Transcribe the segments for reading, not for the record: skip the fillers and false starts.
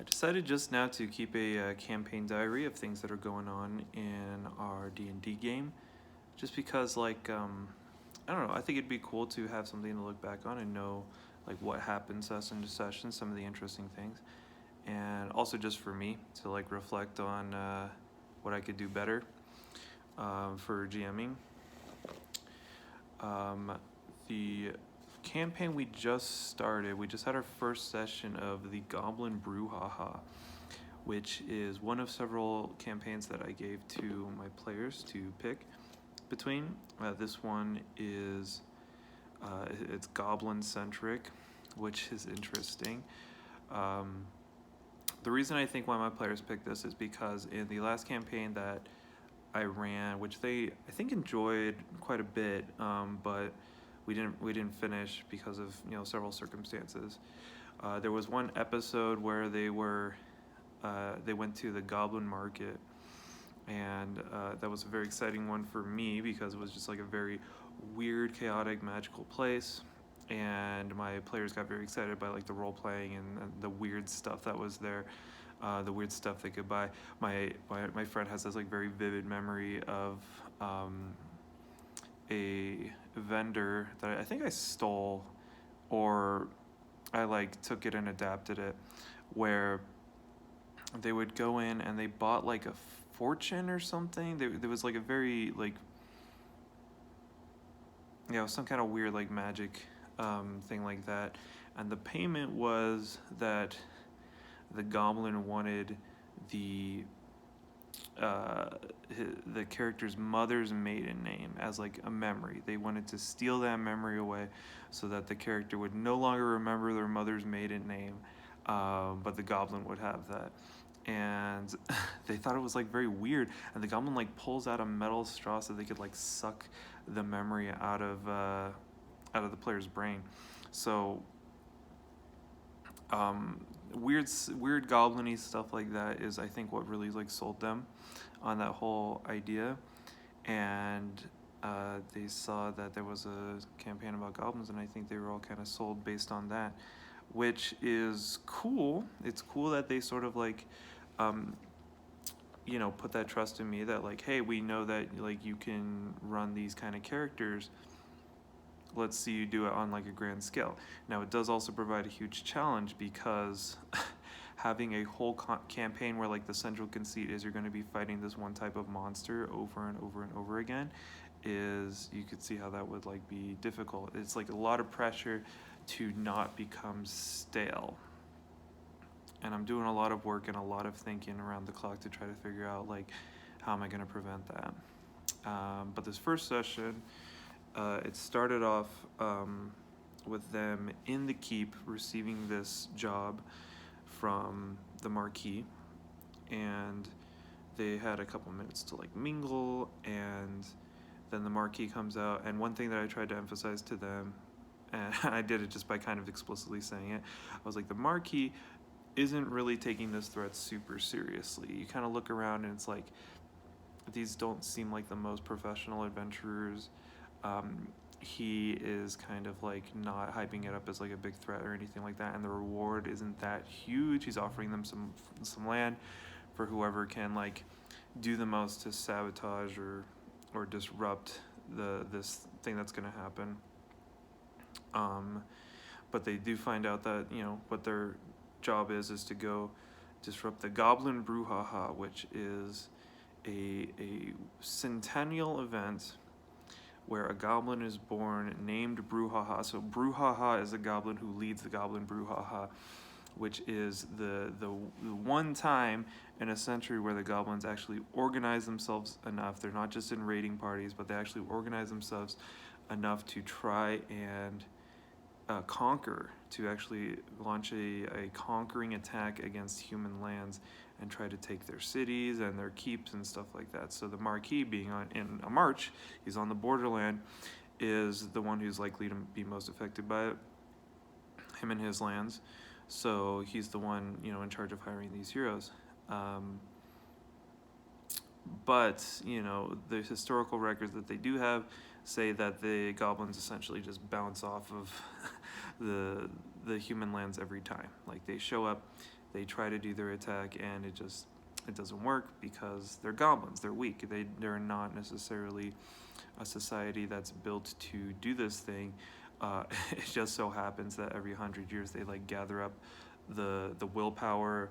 I decided just now to keep a campaign diary of things that are going on in our D&D game, just because I don't know, I think it'd be cool to have something to look back on and know like what happened to us in the session, some of the interesting things, and also just for me to like reflect on what I could do better for GMing. Um, the campaign we just started, we just had our first session of the Goblin Brouhaha, which is one of several campaigns that I gave to my players to pick between. This one is it's Goblin centric, which is interesting. Um, the reason I think why my players picked this is because in the last campaign that I ran, which they I think enjoyed quite a bit, but we didn't finish because of several circumstances. There was one episode where they went to the Goblin Market, and that was a very exciting one for me because it was just like a very weird, chaotic, magical place, and my players got very excited by like the role playing and the weird stuff that was there, the weird stuff they could buy. My friend has this like very vivid memory of a vendor that I think I stole, or I like took it and adapted it, where they would go in and they bought like a fortune or something. There was like a very like some kind of weird like magic thing like that, and the payment was that the goblin wanted the the character's mother's maiden name as like a memory. They wanted to steal that memory away so that the character would no longer remember their mother's maiden name, but the goblin would have that. And they thought it was like very weird. And the goblin like pulls out a metal straw so they could like suck the memory out of the player's brain. So weird goblin-y stuff like that is I think what really like sold them on that whole idea. And they saw that there was a campaign about goblins, and I think they were all kind of sold based on that, which is cool. It's cool that they sort of like put that trust in me that like, hey, we know that like you can run these kind of characters, let's see you do it on like a grand scale. Now it does also provide a huge challenge because having a whole campaign where like the central conceit is you're going to be fighting this one type of monster over and over and over again, is you could see how that would like be difficult. It's like a lot of pressure to not become stale, and I'm doing a lot of work and a lot of thinking around the clock to try to figure out like how am I going to prevent that. But this first session, it started off with them in the keep receiving this job from the Marquis, and they had a couple minutes to like mingle, and then the Marquis comes out. And one thing that I tried to emphasize to them, and I did it just by kind of explicitly saying it, I was like, the Marquis isn't really taking this threat super seriously. You kind of look around and it's like, these don't seem like the most professional adventurers. He is kind of like not hyping it up as like a big threat or anything like that, and the reward isn't that huge. He's offering them some land for whoever can like do the most to sabotage or disrupt this thing that's going to happen. But they do find out that what their job is to go disrupt the Goblin Brouhaha, which is a centennial event where a goblin is born named Brouhaha. So Brouhaha is a goblin who leads the Goblin Brouhaha, which is the one time in a century where the goblins actually organize themselves enough. They're not just in raiding parties, but they actually organize themselves enough to try and conquer, to actually launch a conquering attack against human lands and try to take their cities and their keeps and stuff like that. So the Marquis, being in a march, he's on the borderland, is the one who's likely to be most affected by it, him and his lands. So he's the one in charge of hiring these heroes. But the historical records that they do have say that the goblins essentially just bounce off of the human lands every time. Like they show up, They try to do their attack, and it doesn't work because they're goblins. They're weak. They're not necessarily a society that's built to do this thing. It just so happens that every 100 years they like gather up the willpower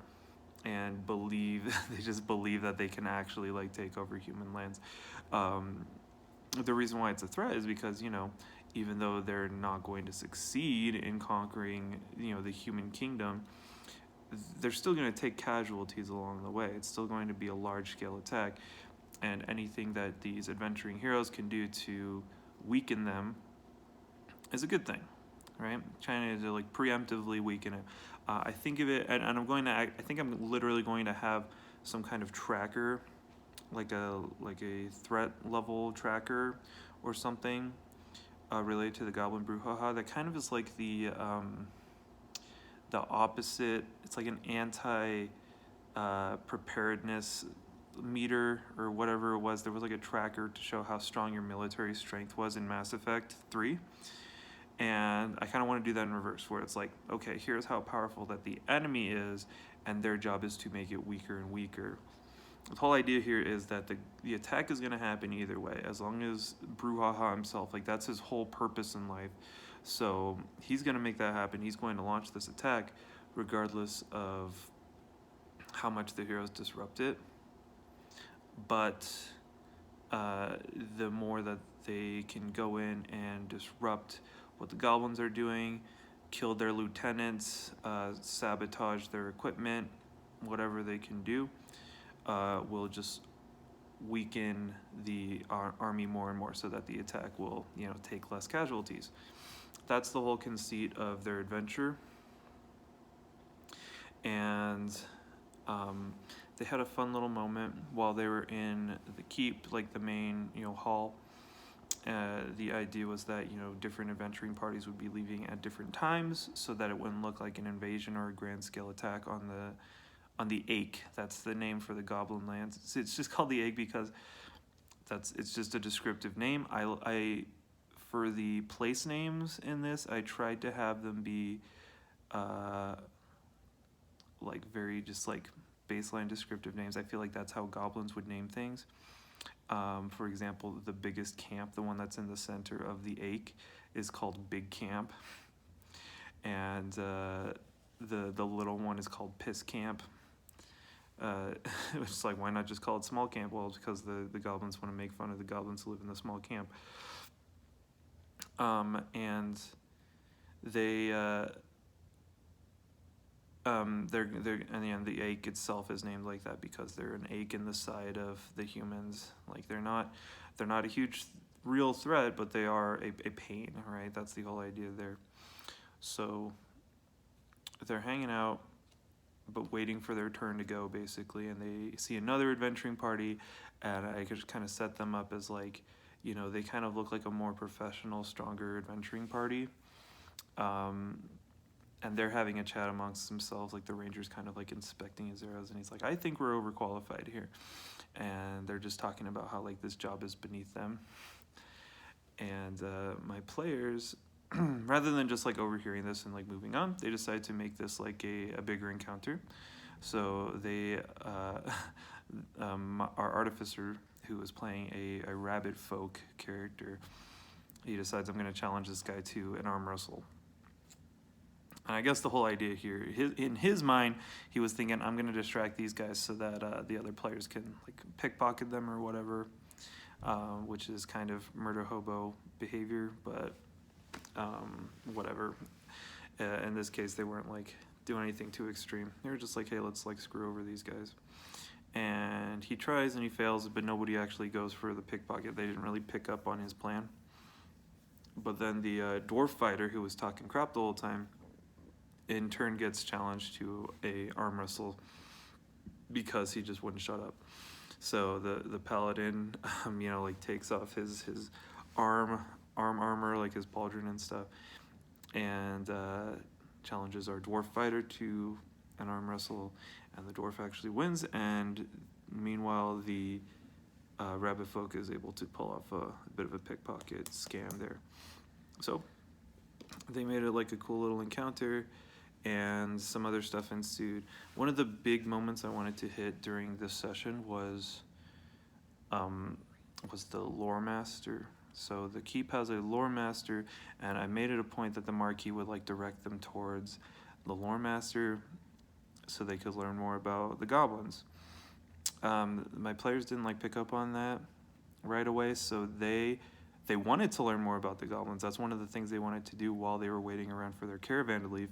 and believe they just believe that they can actually like take over human lands. Um, the reason why it's a threat is because, even though they're not going to succeed in conquering, the human kingdom, they're still going to take casualties along the way. It's still going to be a large scale attack, and anything that these adventuring heroes can do to weaken them is a good thing, right? Trying to like preemptively weaken it. I think of it, and I think I'm literally going to have some kind of tracker, like a threat level tracker or something, related to the Goblin Brouhaha. That kind of is like the opposite. It's like an anti preparedness meter or whatever it was. There was like a tracker to show how strong your military strength was in Mass Effect 3. And I kind of want to do that in reverse, where it's like, okay, here's how powerful that the enemy is, and their job is to make it weaker and weaker. The whole idea here is that the attack is going to happen either way, as long as Brouhaha himself, like that's his whole purpose in life. So he's going to make that happen. He's going to launch this attack regardless of how much the heroes disrupt it. But the more that they can go in and disrupt what the goblins are doing, kill their lieutenants, sabotage their equipment, whatever they can do, will just weaken the army more and more, so that the attack will, take less casualties. That's the whole conceit of their adventure. And they had a fun little moment while they were in the keep, like the main, hall. The idea was that, different adventuring parties would be leaving at different times, so that it wouldn't look like an invasion or a grand scale attack on the Ache. That's the name for the Goblin lands. It's just called the Ache because it's just a descriptive name. I for the place names in this, I tried to have them be like very just like baseline descriptive names. I feel like that's how goblins would name things. For example, the biggest camp, the one that's in the center of the Ache, is called Big Camp, and the little one is called Piss Camp. It's like, why not just call it Small Camp? Well, it's because the goblins want to make fun of the goblins who live in the small camp. And they're and the Ache itself is named like that because they're an ache in the side of the humans. Like they're not a huge real threat, but they are a pain, right? That's the whole idea there. So they're hanging out, but waiting for their turn to go, basically, and they see another adventuring party, and I could just kind of set them up as like, they kind of look like a more professional, stronger adventuring party. And they're having a chat amongst themselves, like the ranger's kind of like inspecting his arrows, and he's like, I think we're overqualified here. And they're just talking about how like this job is beneath them. And my players, rather than just like overhearing this and like moving on, they decide to make this like a bigger encounter. So they, our artificer, who is playing a rabbit folk character, he decides, I'm going to challenge this guy to an arm wrestle. And I guess the whole idea here, in his mind, he was thinking, I'm going to distract these guys so that the other players can like pickpocket them or whatever, which is kind of murder hobo behavior, but whatever. In this case, they weren't like doing anything too extreme. They were just like, hey, let's like screw over these guys. And he tries and he fails, but nobody actually goes for the pickpocket. They didn't really pick up on his plan. But then the dwarf fighter, who was talking crap the whole time, in turn gets challenged to a arm wrestle because he just wouldn't shut up. So the paladin, like takes off his armor, like his pauldron and stuff, and challenges our dwarf fighter to an arm wrestle, and the dwarf actually wins. And meanwhile, the rabbit folk is able to pull off a bit of a pickpocket scam there. So they made it like a cool little encounter. and some other stuff ensued. One of the big moments I wanted to hit during this session was the lore master. So the keep has a lore master, and I made it a point that the marquee would like direct them towards the lore master so they could learn more about the goblins. My players didn't like pick up on that right away, so they wanted to learn more about the goblins. That's one of the things they wanted to do while they were waiting around for their caravan to leave.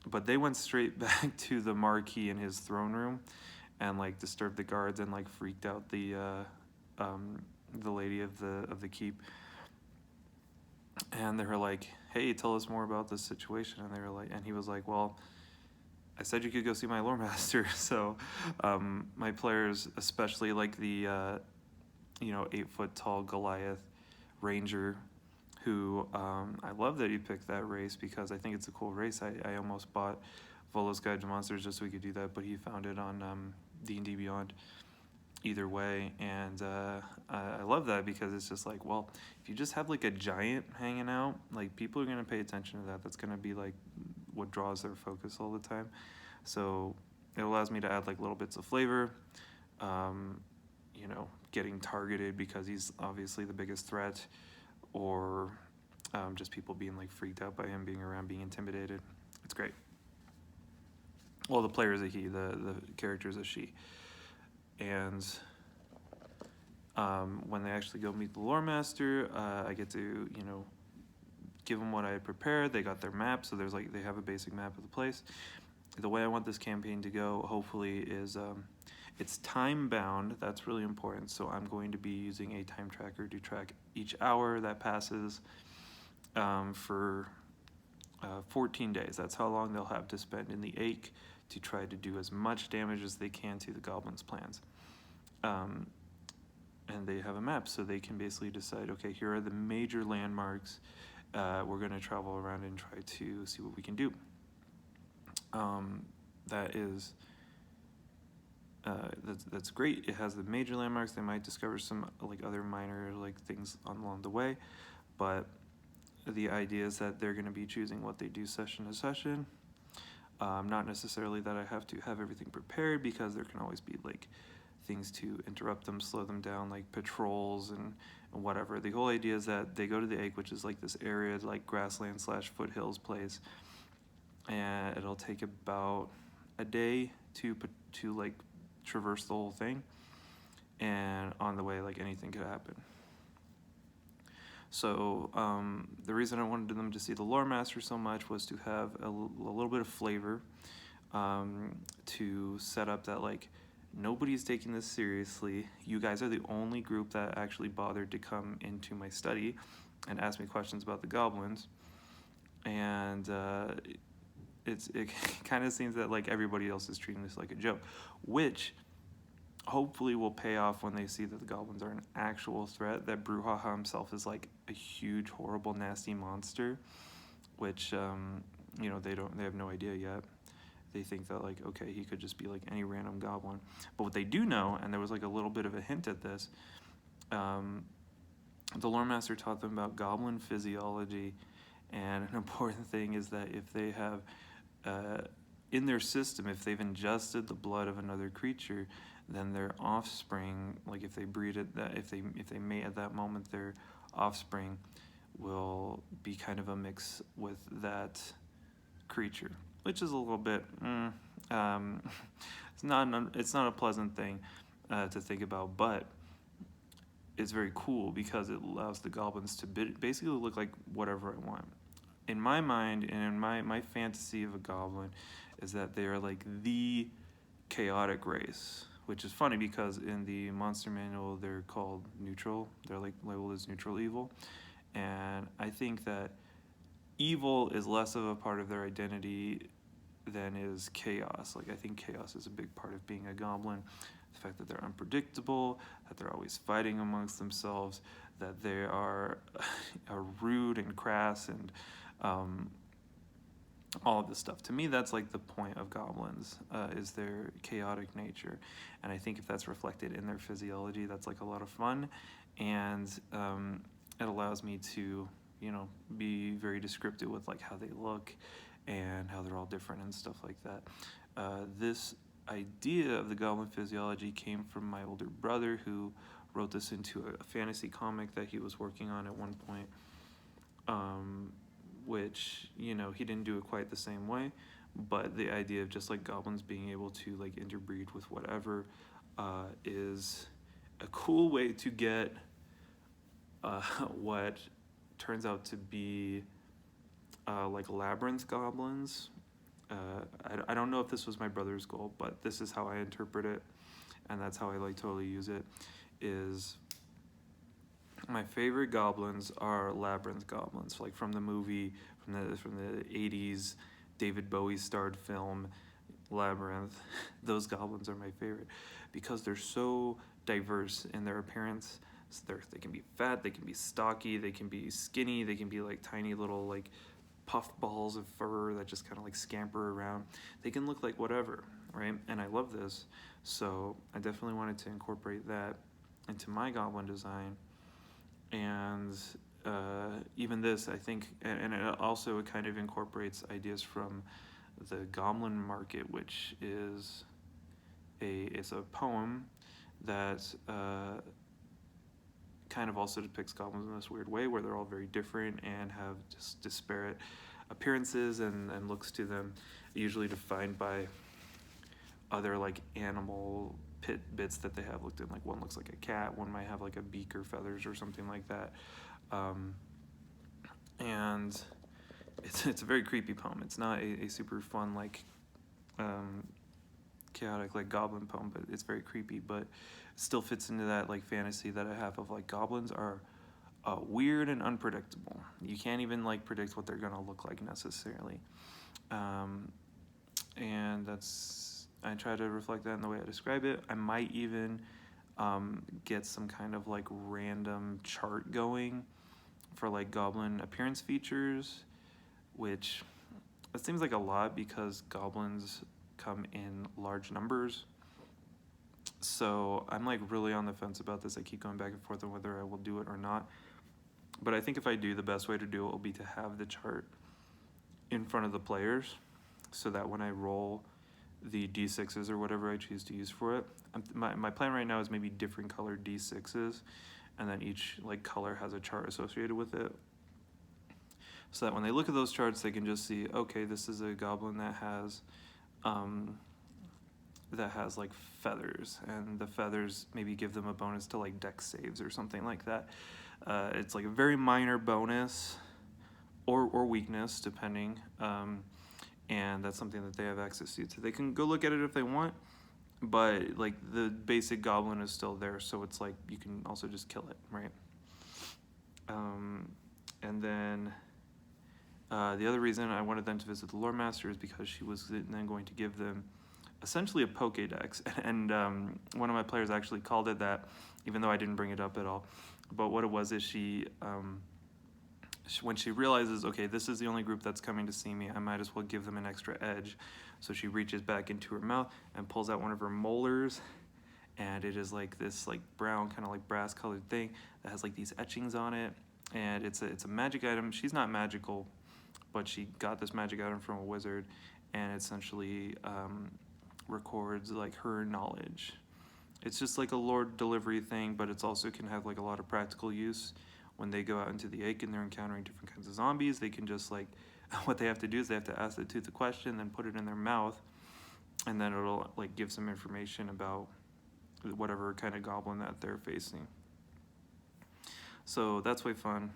But they went straight back to the marquee in his throne room and like disturbed the guards and like freaked out the lady of the keep. And they were like, "Hey, tell us more about this situation." And they were like, and he was like, "Well, I said you could go see my lore master." So my players, especially like the 8-foot tall Goliath ranger, who I love that you picked that race because I think it's a cool race. I almost bought Volo's Guide to Monsters just so we could do that, but he found it on D&D Beyond. Either way, and I love that because it's just like, well, if you just have like a giant hanging out, like people are gonna pay attention to that. That's gonna be like what draws their focus all the time. So it allows me to add like little bits of flavor, getting targeted because he's obviously the biggest threat, or just people being like freaked out by him being around, being intimidated. It's great. Well, the player is a he, the character is a she. And when they actually go meet the lore master, I get to, give them what I had prepared. They got their map, so they have a basic map of the place. The way I want this campaign to go, hopefully, is it's time bound. That's really important. So I'm going to be using a time tracker to track each hour that passes for 14 days. That's how long they'll have to spend in the ache to try to do as much damage as they can to the goblins' plans. And they have a map, so they can basically decide, okay, here are the major landmarks. We're going to travel around and try to see what we can do. That's great. It has the major landmarks. They might discover some like other minor like things along the way, but the idea is that they're going to be choosing what they do session to session. Not necessarily that I have to have everything prepared, because there can always be like things to interrupt them, slow them down, like patrols and whatever. The whole idea is that they go to the Ache, which is like this area like grassland / foothills place, and it'll take about a day to like traverse the whole thing, and on the way like anything could happen. So the reason I wanted them to see the lore master so much was to have a little bit of flavor, to set up that like nobody's taking this seriously. You guys are the only group that actually bothered to come into my study and ask me questions about the goblins, and it kind of seems that like everybody else is treating this like a joke, which hopefully will pay off when they see that the goblins are an actual threat, that Brouhaha himself is like a huge, horrible, nasty monster, which they have no idea yet. They think that like, okay, he could just be like any random goblin. But what they do know, and there was like a little bit of a hint at this, the lore master taught them about goblin physiology, and an important thing is that if they have in their system, if they've ingested the blood of another creature, then their offspring, like if they breed it, that if they mate at that moment, their offspring will be kind of a mix with that creature, which is a little bit it's not a pleasant thing to think about, but it's very cool because it allows the goblins to basically look like whatever I want. In my mind, and in my fantasy of a goblin, is that they are like the chaotic race, which is funny because in the monster manual they're called neutral. They're like labeled as neutral evil, and I think that evil is less of a part of their identity than is chaos. Like I think chaos is a big part of being a goblin. The fact that they're unpredictable, that they're always fighting amongst themselves, that they are rude and crass and all of this stuff. To me, that's like the point of goblins, is their chaotic nature. And I think if that's reflected in their physiology, that's like a lot of fun. And it allows me to, be very descriptive with like how they look and how they're all different and stuff like that. This idea of the goblin physiology came from my older brother, who wrote this into a fantasy comic that he was working on at one point, which, you know, he didn't do it quite the same way, but the idea of just like goblins being able to like interbreed with whatever is a cool way to get what turns out to be like labyrinth goblins. I don't know if this was my brother's goal, but this is how I interpret it, and that's how I like totally use it. Is my favorite goblins are labyrinth goblins, like from the movie, from the 80s, David Bowie starred film Labyrinth. Those goblins are my favorite because they're so diverse in their appearance. So they can be fat, they can be stocky, they can be skinny, they can be like tiny little like puffed balls of fur that just kind of like scamper around. They can look like whatever, right? And I love this, so I definitely wanted to incorporate that into my goblin design. And even this, I think, and it also kind of incorporates ideas from the Goblin Market, which is it's a poem that kind of also depicts goblins in this weird way, where they're all very different and have just disparate appearances and looks to them, usually defined by other like animal bits that they have looked in. Like one looks like a cat, one might have like a beak or feathers or something like that. And it's a very creepy poem. It's not a super fun like chaotic like goblin poem, but it's very creepy, but it still fits into that like fantasy that I have of like goblins are weird and unpredictable. You can't even like predict what they're gonna look like necessarily. And I try to reflect that in the way I describe it. I might even get some kind of like random chart going for like goblin appearance features, which it seems like a lot because goblins come in large numbers. So I'm like really on the fence about this. I keep going back and forth on whether I will do it or not. But I think if I do, the best way to do it will be to have the chart in front of the players, so that when I roll the d6s or whatever I choose to use for it, my plan right now is maybe different colored d6s, and then each like color has a chart associated with it, so that when they look at those charts, they can just see, okay, this is a goblin that has like feathers, and the feathers maybe give them a bonus to like dex saves or something like that. It's like a very minor bonus or weakness depending, and that's something that they have access to. So they can go look at it if they want, but like the basic goblin is still there, so it's like you can also just kill it, right? And then the other reason I wanted them to visit the lore master is because she was then going to give them essentially a Pokédex, and one of my players actually called it that, even though I didn't bring it up at all. But what it was is she when she realizes, okay, this is the only group that's coming to see me, I might as well give them an extra edge. So she reaches back into her mouth and pulls out one of her molars, and it is like this like brown kind of like brass colored thing that has like these etchings on it, and it's a magic item. She's not magical, but she got this magic item from a wizard, and essentially records like her knowledge. It's just like a lore delivery thing, but it's also can have like a lot of practical use. When they go out into the Ake and they're encountering different kinds of zombies, they can just like, what they have to do is they have to ask the tooth a question, then put it in their mouth, and then it'll like give some information about whatever kind of goblin that they're facing. So that's way fun.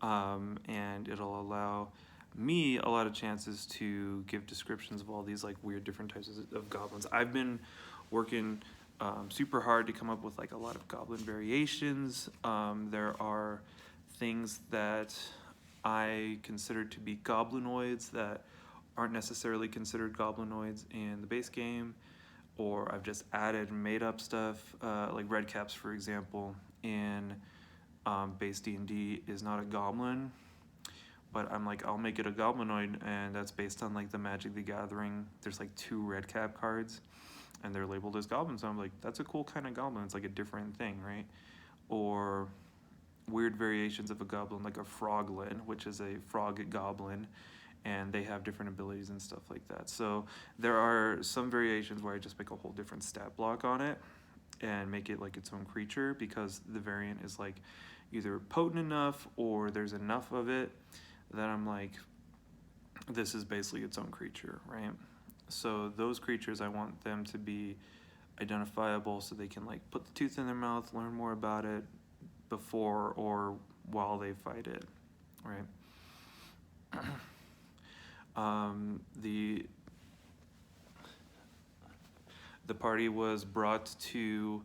And it'll allow me a lot of chances to give descriptions of all these like weird different types of goblins. I've been working super hard to come up with like a lot of goblin variations. There are things that I consider to be goblinoids that aren't necessarily considered goblinoids in the base game, or I've just added and made up stuff, like Redcaps, for example, in base D&D is not a goblin, but I'm like, I'll make it a goblinoid, and that's based on like the Magic the Gathering. There's like 2 Redcap cards, and they're labeled as goblins. So I'm like, that's a cool kind of goblin. It's like a different thing, right? Or weird variations of a goblin, like a froglin, which is a frog goblin, and they have different abilities and stuff like that. So there are some variations where I just make a whole different stat block on it and make it like its own creature, because the variant is like either potent enough or there's enough of it that I'm like, this is basically its own creature, right? So those creatures, I want them to be identifiable so they can like put the tooth in their mouth, learn more about it before or while they fight it, right? The party was brought to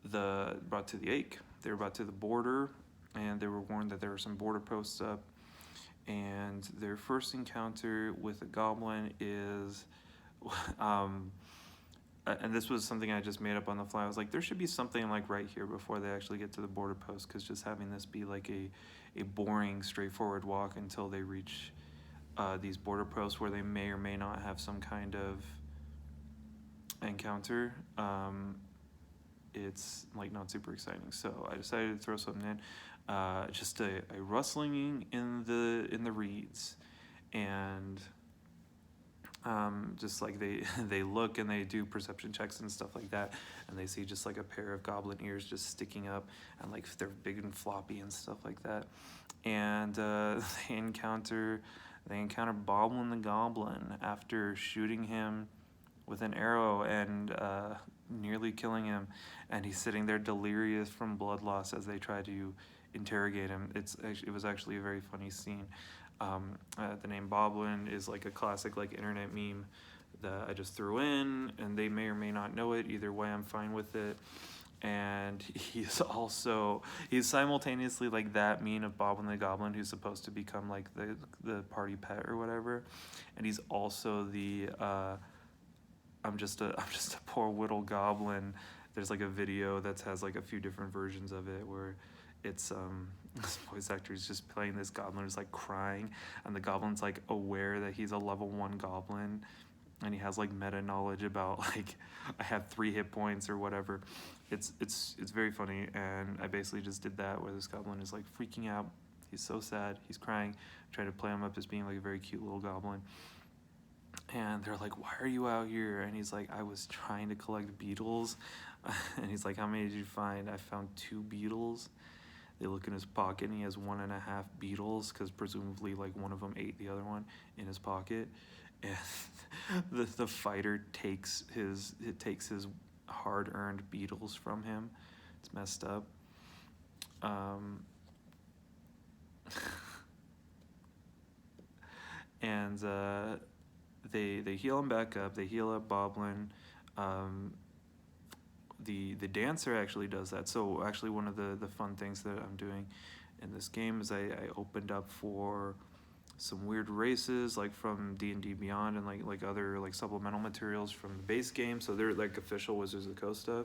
the Ache. They were brought to the border, and they were warned that there were some border posts up. And their first encounter with a goblin is, and this was something I just made up on the fly. I was like, there should be something like right here before they actually get to the border post, because just having this be like a boring, straightforward walk until they reach these border posts where they may or may not have some kind of encounter, it's like not super exciting. So I decided to throw something in, just a rustling in the reeds, and just like they look and they do perception checks and stuff like that, and they see just like a pair of goblin ears just sticking up, and like they're big and floppy and stuff like that, and they encounter Boblin the Goblin after shooting him with an arrow and nearly killing him, and he's sitting there delirious from blood loss as they try to interrogate him. It was actually a very funny scene. The name Boblin is like a classic like internet meme that I just threw in, and they may or may not know it. Either way, I'm fine with it. And he's simultaneously like that meme of Boblin the Goblin who's supposed to become like the party pet or whatever, and he's also the I'm just a poor little goblin. There's like a video that has like a few different versions of it where it's this voice actor is just playing this goblin who's like crying, and the goblin's like aware that he's a level 1 goblin, and he has like meta knowledge about like I have 3 hit points or whatever. It's very funny, and I basically just did that where this goblin is like freaking out. He's so sad, he's crying. I try to play him up as being like a very cute little goblin. And they're like, why are you out here? And he's like, I was trying to collect beetles. And he's like, how many did you find? I found 2 beetles. They look in his pocket, and he has 1.5 beetles, because presumably like one of them ate the other one in his pocket. And the fighter takes his hard-earned beetles from him. It's messed up. And they heal him back up. They heal up Boblin. The dancer actually does that. So actually one of the fun things that I'm doing in this game is I opened up for some weird races like from D&D Beyond, and like other like supplemental materials from the base game. So they're like official Wizards of the Coast stuff.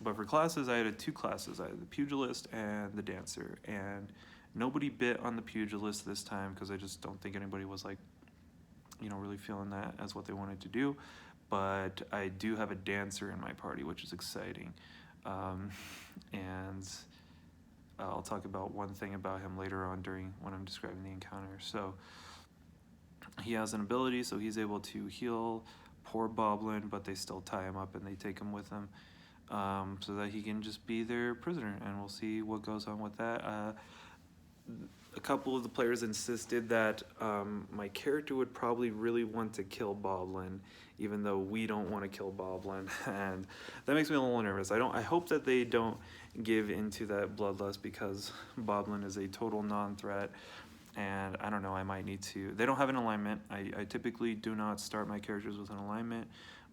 But for classes, I had 2 classes. I had the pugilist and the dancer, and nobody bit on the pugilist this time because I just don't think anybody was like, really feeling that as what they wanted to do. But I do have a dancer in my party, which is exciting. And I'll talk about one thing about him later on when I'm describing the encounter. So he has an ability, so he's able to heal poor Boblin, but they still tie him up and they take him with them, so that he can just be their prisoner, and we'll see what goes on with that. A couple of the players insisted that my character would probably really want to kill Boblin, even though we don't want to kill Boblin, and that makes me a little nervous. I hope that they don't give into that bloodlust, because Boblin is a total non-threat, and I don't know, I might need to. They don't have an alignment. I typically do not start my characters with an alignment,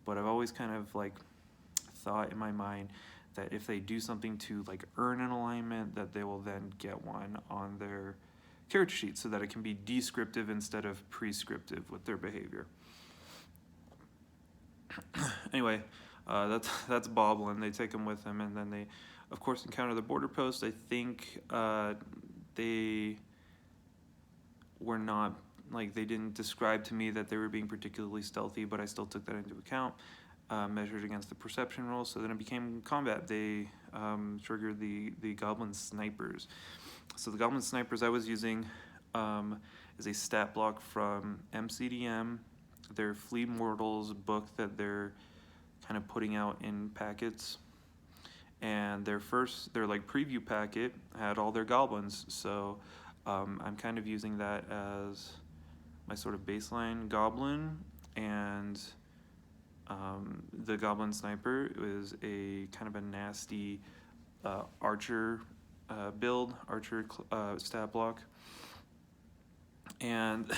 but I've always kind of like thought in my mind that if they do something to like earn an alignment, that they will then get one on their character sheet, so that it can be descriptive instead of prescriptive with their behavior. Anyway, that's Boblin. They take him with them, and then they, of course, encounter the border post. I think they were not, like, they didn't describe to me that they were being particularly stealthy, but I still took that into account, measured against the perception roll. So then it became combat. They triggered the goblin snipers. So the goblin snipers I was using is a stat block from MCDM, their Flea Mortals book that they're kind of putting out in packets. And their like preview packet had all their goblins, so I'm kind of using that as my sort of baseline goblin. And the goblin sniper is a kind of a nasty archer build, archer stat block, and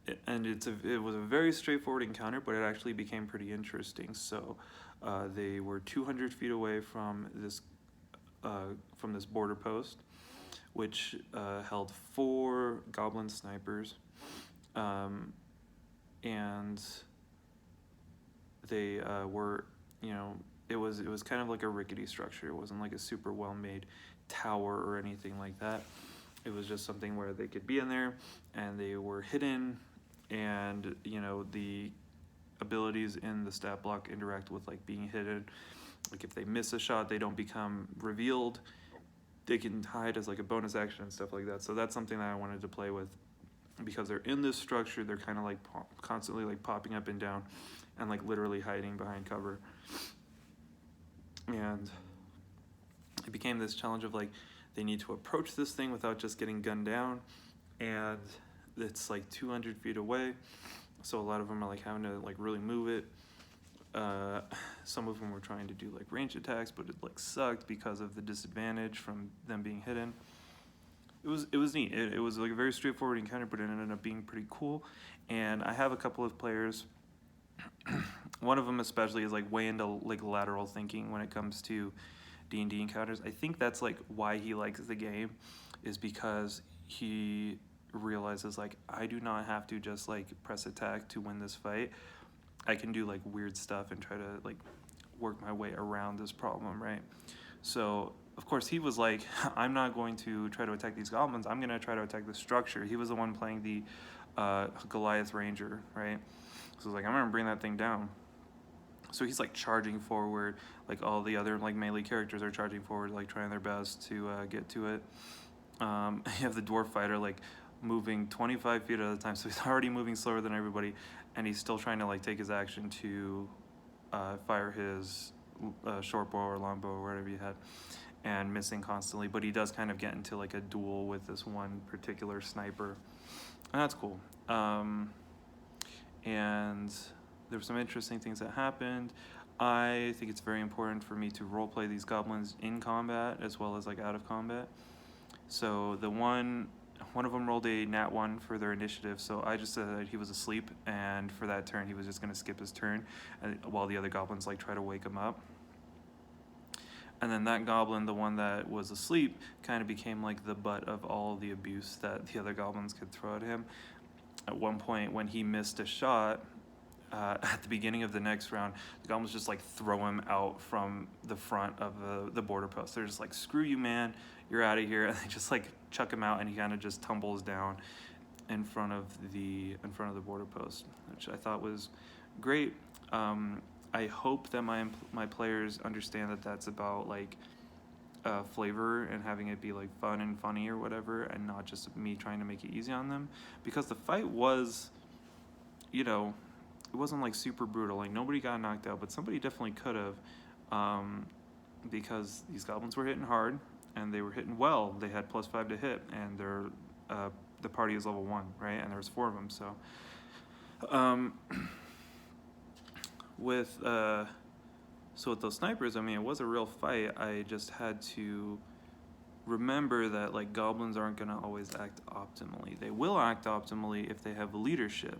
it was a very straightforward encounter, but it actually became pretty interesting. So they were 200 feet away from this border post, which held 4 goblin snipers, and they were, it was kind of like a rickety structure. It wasn't like a super well made tower or anything like that. It was just something where they could be in there, and they were hidden, and the abilities in the stat block interact with like being hidden. Like if they miss a shot, they don't become revealed. They can hide as like a bonus action and stuff like that. So that's something that I wanted to play with, because they're in this structure. They're kind of like constantly like popping up and down, and like literally hiding behind cover. And it became this challenge of like they need to approach this thing without just getting gunned down, and it's like 200 feet away. So a lot of them are like having to like really move it. Some of them were trying to do like range attacks, but it like sucked because of the disadvantage from them being hidden. It was neat. It was like a very straightforward encounter, but it ended up being pretty cool. And I have a couple of players. One of them especially is like way into like lateral thinking when it comes to D&D encounters. I think that's like why he likes the game, is because he realizes like I do not have to just like press attack to win this fight. I can do like weird stuff and try to like work my way around this problem, right? So of course he was like, I'm not going to try to attack these goblins, I'm going to try to attack the structure. He was the one playing the Goliath Ranger, right? So I was like, I'm going to bring that thing down. So he's like charging forward, like all the other like melee characters are charging forward, like trying their best to get to it. You have the dwarf fighter like moving 25 feet at a time, so he's already moving slower than everybody, and he's still trying to like take his action to fire his short bow or long bow or whatever you had, and missing constantly. But he does kind of get into like a duel with this one particular sniper, and that's cool. And there were some interesting things that happened. I think it's very important for me to roleplay these goblins in combat as well as like out of combat. So the one of them rolled a nat 1 for their initiative, so I just said that he was asleep, and for that turn he was just going to skip his turn, while the other goblins like try to wake him up. And then that goblin, the one that was asleep, kind of became like the butt of all the abuse that the other goblins could throw at him. At one point, when he missed a shot, at the beginning of the next round, the goblins just like throw him out from the front of the border post. They're just like, screw you, man, you're out of here, and they just like chuck him out, and he kind of just tumbles down in front of the border post, which I thought was great. I hope that my players understand that that's about like flavor and having it be like fun and funny or whatever, and not just me trying to make it easy on them, because the fight was, it wasn't like super brutal. Like nobody got knocked out, but somebody definitely could have, because these goblins were hitting hard and they were hitting well. They had +5 to hit, and the party is level 1, right? And there was 4 of them. So with those snipers, I mean, it was a real fight. I just had to remember that like goblins aren't going to always act optimally. They will act optimally if they have leadership.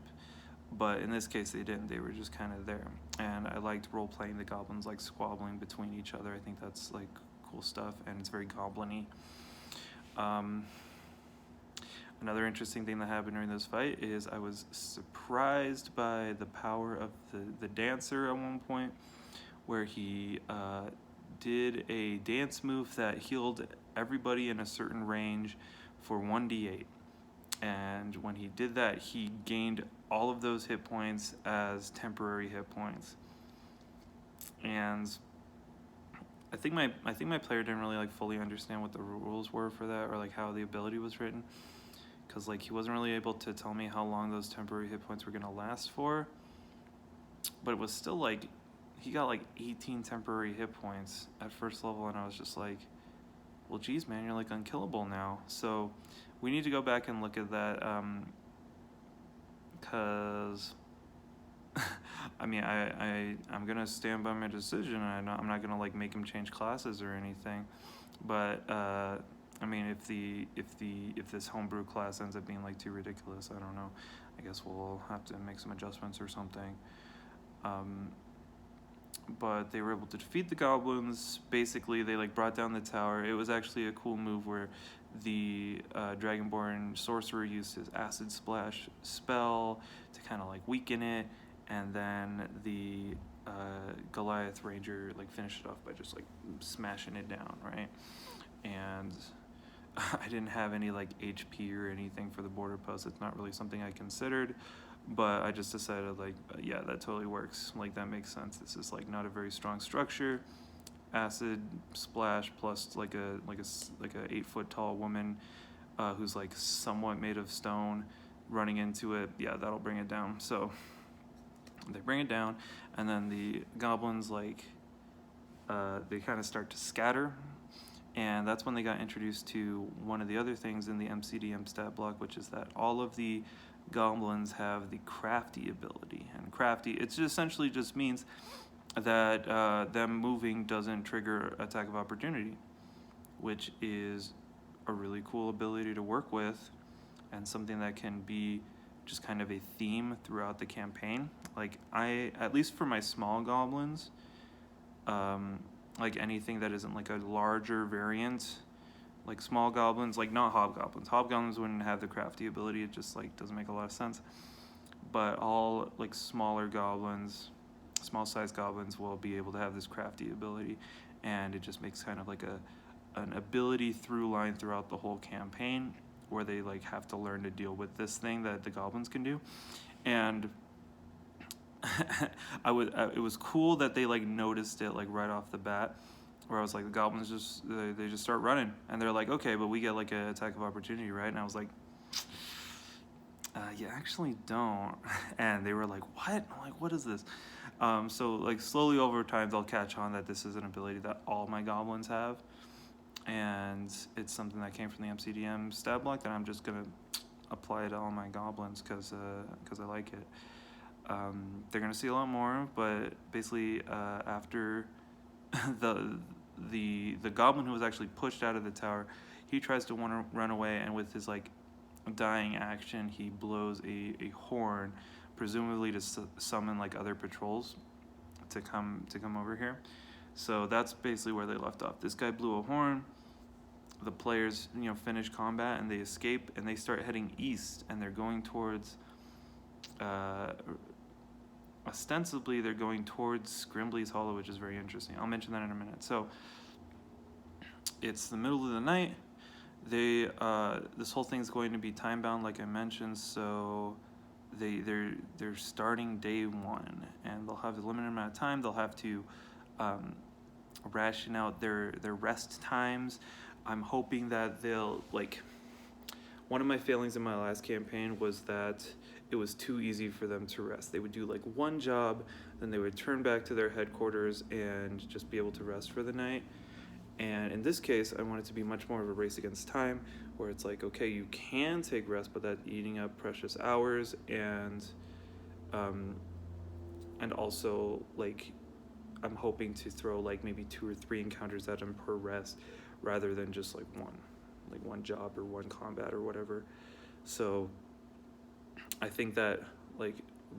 But in this case, they didn't. They were just kind of there. And I liked role-playing the goblins, like squabbling between each other. I think that's like cool stuff, and it's very goblin-y. Another interesting thing that happened during this fight is I was surprised by the power of the dancer at one point, where he did a dance move that healed everybody in a certain range for 1d8. And when he did that, he gained all of those hit points as temporary hit points. And I think my player didn't really like fully understand what the rules were for that, or like how the ability was written, because like he wasn't really able to tell me how long those temporary hit points were gonna last for, but it was still like he got like 18 temporary hit points at first level, and I was just like, well, geez, man, you're like unkillable now. So we need to go back and look at that, because I mean, I'm gonna stand by my decision, and I'm not gonna like make him change classes or anything. But I mean, if this homebrew class ends up being like too ridiculous, I don't know. I guess we'll have to make some adjustments or something. But they were able to defeat the goblins. Basically, they like brought down the tower. It was actually a cool move where the Dragonborn sorcerer used his acid splash spell to kind of like weaken it, and then the Goliath ranger like finished it off by just like smashing it down, right? And I didn't have any like HP or anything for the border post. It's not really something I considered, but I just decided like, yeah, that totally works. Like that makes sense. This is like not a very strong structure. Acid splash plus like a 8-foot tall woman who's like somewhat made of stone running into it. Yeah, that'll bring it down. So they bring it down, and then the goblins like they kind of start to scatter. And that's when they got introduced to one of the other things in the MCDM stat block, which is that all of the goblins have the crafty ability. And crafty, it essentially just means that them moving doesn't trigger attack of opportunity, which is a really cool ability to work with, and something that can be just kind of a theme throughout the campaign. Like at least for my small goblins, like anything that isn't like a larger variant, like small goblins, like not hobgoblins. Hobgoblins wouldn't have the crafty ability. It just like doesn't make a lot of sense. But all like smaller goblins, small sized goblins will be able to have this crafty ability, and it just makes kind of like an ability through line throughout the whole campaign, where they like have to learn to deal with this thing that the goblins can do. And it was cool that they like noticed it like right off the bat, where I was like, the goblins they just start running, and they're like, okay, but we get like an attack of opportunity, right? And I was like, you actually don't. And they were like, what? I'm like, what is this? So like slowly over time they'll catch on that this is an ability that all my goblins have, and it's something that came from the MCDM stat block that I'm just gonna apply to all my goblins because I like it. They're gonna see a lot more, but basically after the goblin who was actually pushed out of the tower, he tries to want to run away, and with his like dying action, he blows a horn, presumably to summon like other patrols to come over here. So that's basically where they left off. This guy blew a horn. The players, finish combat and they escape, and they start heading east, and they're going towards ostensibly they're going towards Scrimbly's Hollow, which is very interesting. I'll mention that in a minute. So it's the middle of the night. This whole thing's going to be time bound, like I mentioned. So they're starting day one, and they'll have a limited amount of time. They'll have to ration out their rest times. I'm hoping that they'll like. One of my failings in my last campaign was that it was too easy for them to rest. They would do like one job, then they would turn back to their headquarters and just be able to rest for the night. And in this case, I want it to be much more of a race against time, where it's like, okay, you can take rest, but that's eating up precious hours, and also like I'm hoping to throw like maybe 2 or 3 encounters at them per rest, rather than just like one job or one combat or whatever. So I think that like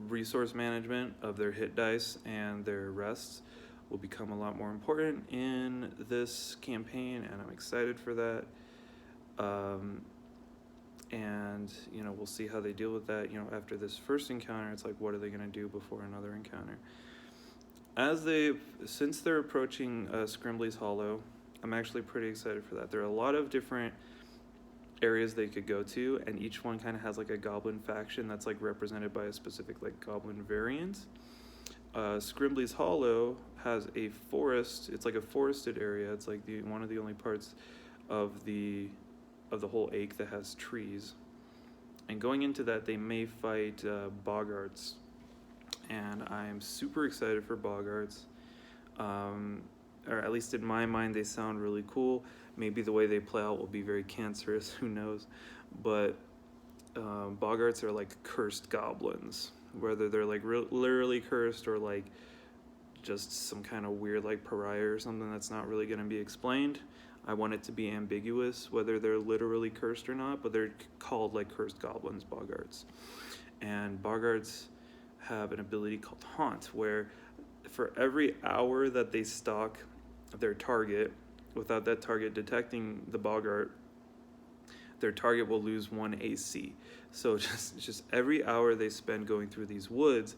resource management of their hit dice and their rests will become a lot more important in this campaign, and I'm excited for that. And we'll see how they deal with that. After this first encounter, it's like, what are they going to do before another encounter? Since they're approaching Scrimbly's Hollow, I'm actually pretty excited for that. There are a lot of different areas they could go to, and each one kind of has like a goblin faction that's like represented by a specific like goblin variant. Scrimbly's Hollow has a forest. It's like a forested area. It's like one of the only parts of the whole ache that has trees. And going into that, they may fight Boggarts, and I'm super excited for Boggarts. Or at least in my mind, they sound really cool. Maybe the way they play out will be very cancerous, who knows? But Boggarts are like cursed goblins, whether they're like literally cursed or like just some kind of weird like pariah or something that's not really going to be explained. I want it to be ambiguous whether they're literally cursed or not, but they're called like cursed goblins, Boggarts. And Boggarts have an ability called Haunt, where for every hour that they stalk their target without that target detecting the Boggart, their target will lose 1 AC. So just every hour they spend going through these woods,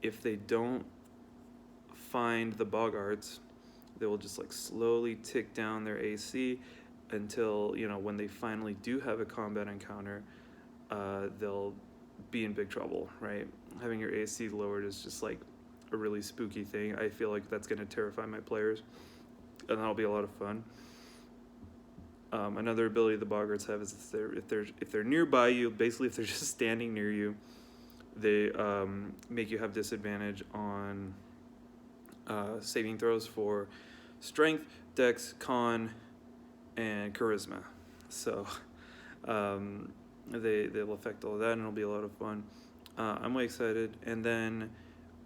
if they don't find the Boggarts, they will just like slowly tick down their AC until, you know, when they finally do have a combat encounter, they'll be in big trouble, right? Having your AC lowered is just like a really spooky thing. I feel like that's going to terrify my players, and that'll be a lot of fun. Another ability the Boggarts have is if they're nearby you, basically if they're just standing near you, they make you have disadvantage on saving throws for strength, dex, con, and charisma. So they'll affect all of that, and it'll be a lot of fun. I'm way excited. And then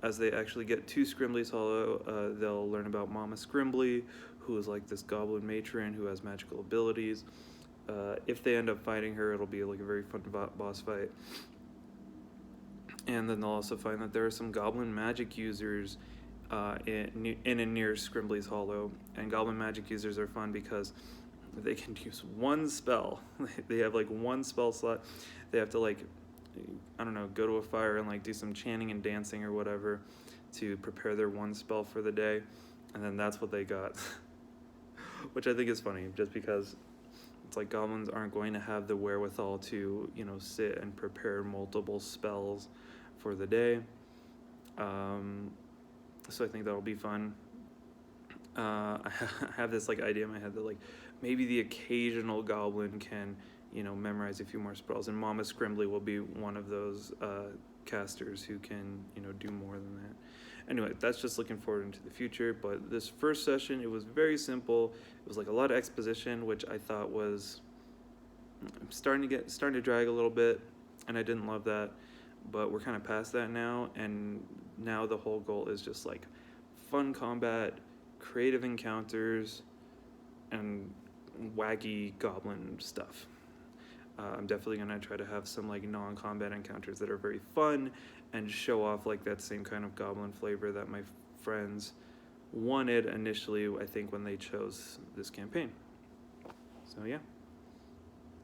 as they actually get to Scrimbly's Hollow, they'll learn about Mama Scrimbly, who is like this goblin matron who has magical abilities. If they end up fighting her, it'll be like a very fun boss fight. And then they'll also find that there are some goblin magic users in and near Scrimbly's Hollow. And goblin magic users are fun because they can use one spell. They have like one spell slot. They have to like, I don't know, go to a fire and like do some chanting and dancing or whatever to prepare their one spell for the day. And then that's what they got. Which I think is funny, just because it's like goblins aren't going to have the wherewithal to, you know, sit and prepare multiple spells for the day. So I think that'll be fun. I have this like idea in my head that like maybe the occasional goblin can, you know, memorize a few more spells, and Mama Scrimbly will be one of those casters who can, you know, do more than that. Anyway, that's just looking forward into the future. But this first session, it was very simple. It was like a lot of exposition, which I thought was starting to drag a little bit, and I didn't love that. But we're kind of past that now, and now the whole goal is just like fun combat, creative encounters, and wacky goblin stuff. I'm definitely gonna try to have some like non-combat encounters that are very fun and show off like that same kind of goblin flavor that my friends wanted initially, I think, when they chose this campaign. So yeah.